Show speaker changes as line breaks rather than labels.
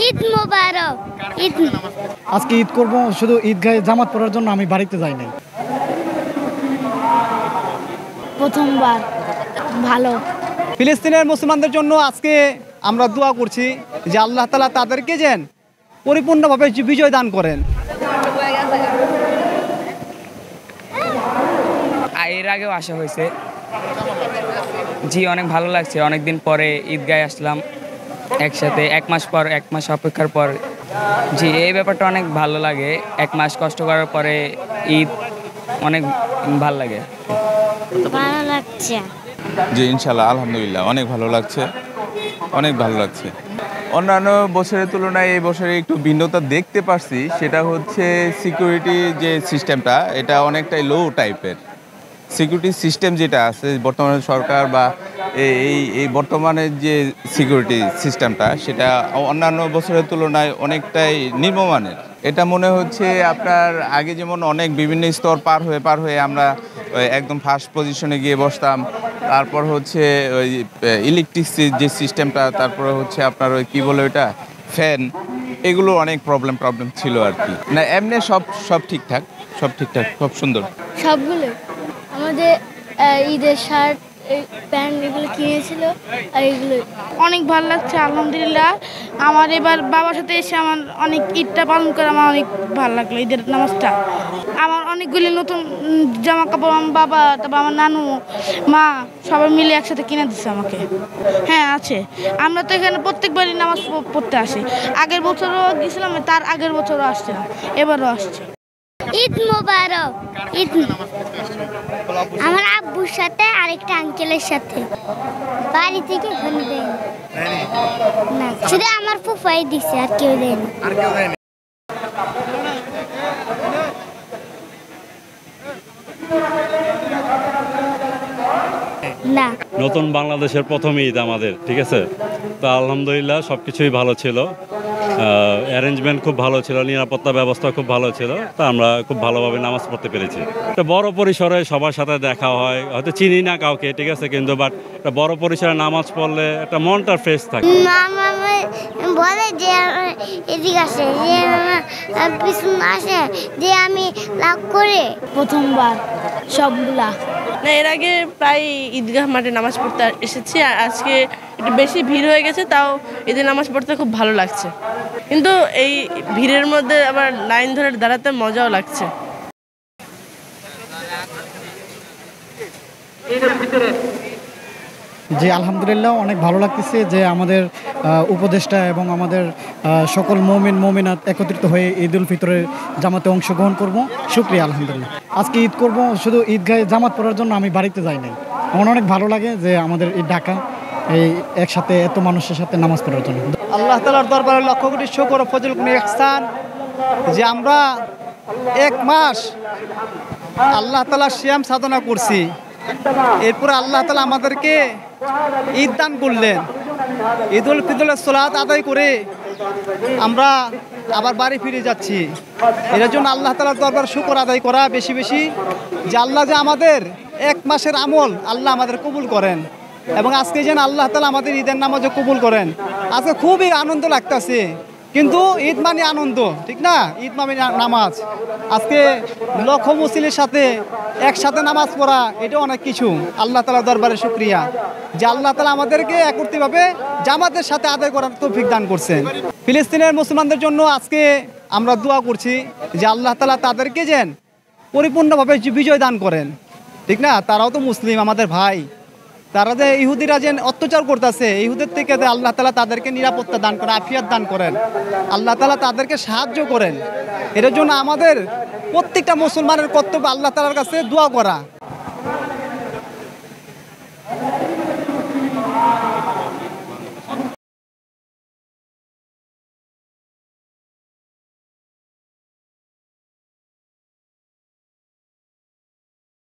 ঈদ মোবারক। ঈদ
আজকে ঈদ করব, শুধু ঈদগাহে জামাত পড়ার জন্য আমি বাড়িতে যাই নাই।
প্রথমবার ভালো।
ফিলিস্তিনের মুসলমানদের জন্য আজকে আমরা দোয়া করছি যে আল্লাহ তাআলা তাদেরকে যেন পরিপূর্ণভাবে বিজয় দান করেন।
এর আগেও আসা হয়েছে, জি অনেক ভালো লাগছে। অনেকদিন পরে ঈদগাহে আসলাম একসাথে, এক মাস অপেক্ষার পর। জি এই ব্যাপারটা অনেক ভালো লাগে, 1 মাস কষ্ট করার পরে ঈদ অনেক ভালো লাগে।
ভালো লাগছে।
জি ইনশাল্লাহ আলহামদুলিল্লাহ অনেক ভালো লাগছে, অনেক ভালো লাগছে। অন্যান্য বছরের তুলনায় এই বছরে একটু ভিন্নতা দেখতে পারছি, সেটা হচ্ছে সিকিউরিটি যে সিস্টেমটা এটা অনেকটাই লো টাইপের। সিকিউরিটি সিস্টেম যেটা আছে বর্তমানে সরকার বা এই বর্তমানে যে সিকিউরিটি সিস্টেমটা সেটা অন্যান্য বছরের তুলনায় অনেকটাই নিম্নমানের। এটা মনে হচ্ছে আপনার আগে যেমন অনেক বিভিন্ন স্তর পার হয়ে আমরা একদম ফার্স্ট পজিশনে গিয়ে বসতাম, তারপর হচ্ছে ওই ইলেকট্রিক যে সিস্টেমটা, তারপরে হচ্ছে আপনার ওই কী বলে ওইটা ফ্যান, এগুলো অনেক প্রবলেম ছিল আর কি। না এমনি সব ঠিকঠাক, খুব সুন্দর
সবগুলো আমাদের ঈদের শার্ট প্যান্ট এগুলো কিনেছিল, আর এগুলো
অনেক ভালো লাগছে আলহামদুলিল্লাহ। আমার এবার বাবার সাথে এসে আমার অনেক ঈদটা পালন করে আমার অনেক ভালো লাগলো। ঈদের নামাজটা আমার অনেকগুলি নতুন জামা কাপড় আমার বাবা, তারপর আমার নানু, মা সবাই মিলে একসাথে কিনে দিচ্ছে আমাকে। হ্যাঁ আছে, আমরা তো এখানে প্রত্যেকবারই নামাজ পড়তে আসি। আগের বছরও গেছিলাম, তার আগের বছরও আসছিলাম, এবারও আসছি।
ঈদ মোবারক। ঈদ আমার আব্বুর সাথে আরেকটা আঙ্কেলের সাথে বাড়ি থেকে ফোন দেয় না, শুধু আমার ফুফাই দিচ্ছে, আর কেউ দেয়নি। না
নতুন বাংলাদেশের প্রথম ঈদ আমাদের, ঠিক আছে। তো আলহামদুলিল্লাহ সব কিছুই ভালো ছিল, অ্যারেঞ্জমেন্ট খুব ভালো ছিল, নিরাপত্তা ব্যবস্থা খুব ভালো ছিল। তা আমরা খুব ভালোভাবে নামাজ পড়তে পেরেছি। একটা বড় পরিসরে সবার সাথে দেখা হয়, হয়তো চিনি না কাউকে, ঠিক আছে, কিন্তু বাট একটা বড় পরিসরে নামাজ পড়লে একটা মনটা ফ্রেশ থাকে।
মামা বলে যে এদিকে আসে, যে পিছন আসে, যে আমি লাভ করে প্রথমবার সবগুলা।
না এর আগে প্রায় ঈদগাহ মাঠে নামাজ পড়তে এসেছি, আর আজকে একটু বেশি ভিড় হয়ে গেছে, তাও ঈদের নামাজ পড়তে খুব ভালো লাগছে। কিন্তু এই ভিড়ের মধ্যে আবার লাইন ধরে দাঁড়াতে মজাও লাগছে।
জি আলহামদুলিল্লাহ অনেক ভালো লাগতেছে যে আমাদের উপদেষ্টা এবং আমাদের সকল মুমিনাত একত্রিত হয়ে ঈদ উল ফিতরের জামাতে অংশগ্রহণ করব। শুকরিয়া আলহামদুলিল্লাহ। আজকে ঈদ করব, শুধু ঈদগাহে জামাত পড়ার জন্য আমি বাড়িতে যাই নাই। আমার অনেক ভালো লাগে যে আমাদের এই ঢাকা এই একসাথে এত মানুষের সাথে নামাজ পড়ার জন্য।
আল্লাহ তাআলার দরবারে লক্ষ কোটি শুকর ও ফজল গুণে ইহসান যে আমরা 1 মাস আল্লাহ তাআলার সিয়াম সাধনা করছি, এরপরে আল্লাহ তাআলা আমাদেরকে ঈদ দান করলেন। ঈদ উল ফিতরের সালাত আদায় করে আমরা আবার বাড়ি ফিরে যাচ্ছি। এর জন্য আল্লাহ তাআলার দরবারে শুকর আদায় করা বেশি বেশি, যে আল্লাহ যে আমাদের 1 মাসের আমল আল্লাহ আমাদের কবুল করেন, এবং আজকে যেন আল্লাহ তাআলা আমাদের ঈদের নামাজও কবুল করেন। আজকে খুবই আনন্দ লাগতেছে, কিন্তু ঈদ মানে আনন্দ, ঠিক না? ঈদ মানে নামাজ। আজকে লক্ষ মুসলিমের সাথে একসাথে নামাজ পড়া, এটা অনেক কিছু। আল্লাহ তাআলার দরবারে শুকরিয়া যে আল্লাহ তাআলা আমাদেরকে একত্রিতভাবে জামাতের সাথে আদায় করার তৌফিক দান করছেন। ফিলিস্তিনের মুসলমানদের জন্য আজকে আমরা দোয়া করছি যে আল্লাহ তাআলা তাদেরকে যেন পরিপূর্ণভাবে বিজয় দান করেন, ঠিক না? তারাও তো মুসলিম, আমাদের ভাই। তারা যে ইহুদিরা যে অত্যাচার করতেছে, ইহুদের থেকে আল্লাহ তাআলা তাদেরকে নিরাপত্তা দান করেন, আফিয়াত দান করেন, আল্লাহ তাআলা তাদেরকে সাহায্য করেন। এর জন্য আমাদের প্রত্যেকটা মুসলমানের কর্তব্য আল্লাহ তাআলার কাছে দোয়া করা।